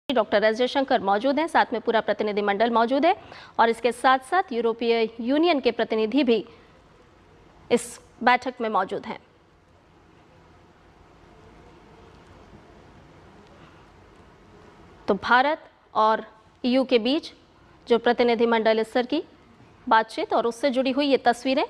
Doctor S Jaishankar मौजूद हैं, साथ में पूरा प्रतिनिधिमंडल मौजूद है और इसके साथ साथ यूरोपीय यूनियन के प्रतिनिधि भी इस बैठक में मौजूद हैं। तो भारत और ईयू के बीच जो प्रतिनिधिमंडल स्तर की बातचीत और उससे जुड़ी हुई ये तस्वीरें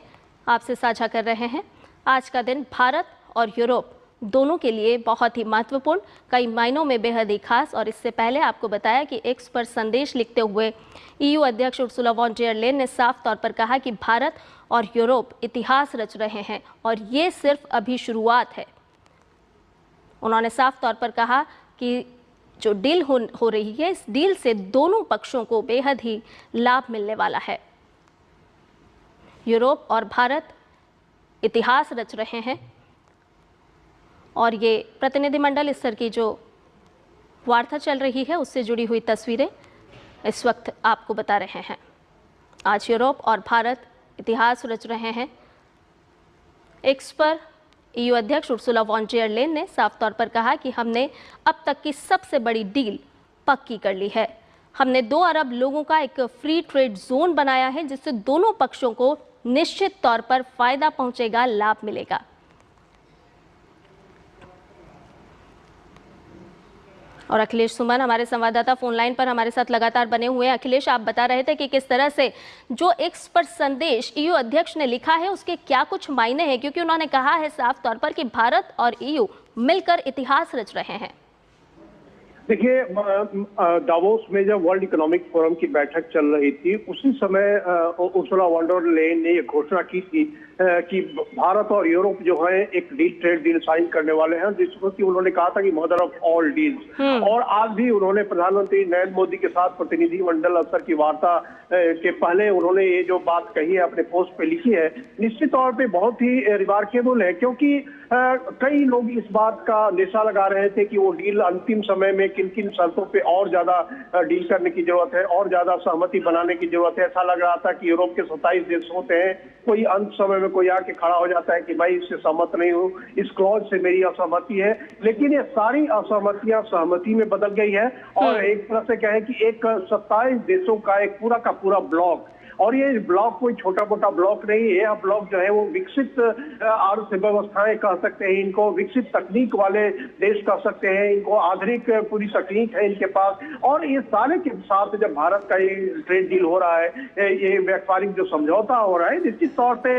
आपसे साझा कर रहे हैं। आज का दिन भारत और यूरोप दोनों के लिए बहुत ही महत्वपूर्ण, कई मायनों में बेहद ही खास। और इससे पहले आपको बताया कि एक्स पर संदेश लिखते हुए ईयू अध्यक्ष उर्सुला वॉन डेर लेयन ने साफ तौर पर कहा कि भारत और यूरोप इतिहास रच रहे हैं और ये सिर्फ अभी शुरुआत है। उन्होंने साफ तौर पर कहा कि जो डील हो रही है, इस डील से दोनों पक्षों को बेहद ही लाभ मिलने वाला है। यूरोप और भारत इतिहास रच रहे हैं और ये प्रतिनिधिमंडल स्तर की जो वार्ता चल रही है उससे जुड़ी हुई तस्वीरें इस वक्त आपको बता रहे हैं। आज यूरोप और भारत इतिहास रच रहे हैं। एक्स पर ईयू अध्यक्ष उर्सुला वॉन डेर लेयन ने साफ तौर पर कहा कि हमने अब तक की सबसे बड़ी डील पक्की कर ली है। हमने 2 अरब लोगों का एक फ्री ट्रेड जोन बनाया है जिससे दोनों पक्षों को निश्चित तौर पर फायदा पहुंचेगा, लाभ मिलेगा। और अखिलेश सुमन हमारे संवाददाता फोन लाइन पर हमारे साथ लगातार बने हुए हैं। अखिलेश, आप बता रहे थे कि किस तरह से जो एक्स पर संदेश ईयू अध्यक्ष ने लिखा है उसके क्या कुछ मायने हैं, क्योंकि उन्होंने कहा है साफ तौर पर कि भारत और ईयू मिलकर इतिहास रच रहे हैं। देखिए, दावोस में जब वर्ल्ड इकोनॉमिक फोरम की बैठक चल रही थी उसी समय उर्सुला वॉन डेर लेयन ने ये घोषणा की थी कि भारत और यूरोप जो है एक ट्रेड डील साइन करने वाले हैं, जिसको कि उन्होंने कहा था कि मदर ऑफ ऑल डील्स। और आज भी उन्होंने प्रधानमंत्री नरेंद्र मोदी के साथ प्रतिनिधिमंडल स्तर की वार्ता के पहले उन्होंने ये जो बात कही है अपने पोस्ट पे लिखी है, निश्चित तौर पे बहुत ही रिमार्केबल है, क्योंकि कई लोग इस बात का निशा लगा रहे थे कि वो डील अंतिम समय में किन किन शर्तों पे और ज्यादा डील करने की जरूरत है और ज्यादा सहमति बनाने की जरूरत है। ऐसा लग रहा था कि यूरोप के 27 देश होते हैं, कोई अंत समय में कोई आके खड़ा हो जाता है कि भाई इससे सहमत नहीं हूँ, इस क्लॉज से मेरी असहमति है। लेकिन ये सारी असहमतियां सहमति में बदल गई है और एक तरह से कहें कि एक 27 देशों का एक पूरा का पूरा ब्लॉक, और ये ब्लॉक कोई छोटा मोटा ब्लॉक नहीं है। यह ब्लॉक जो है वो विकसित अर्थव्यवस्थाएं कह सकते हैं, इनको विकसित तकनीक वाले देश कह सकते हैं, इनको आधुनिक पूरी तकनीक है इनके पास। और ये सारे के साथ जब भारत का ये ट्रेड डील हो रहा है, ये व्यापारिक जो समझौता हो रहा है, निश्चित तौर पे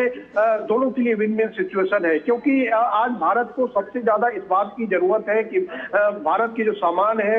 दोनों के लिए विन विन सिचुएशन है। क्योंकि आज भारत को सबसे ज्यादा इस बात की जरूरत है कि भारत के जो सामान है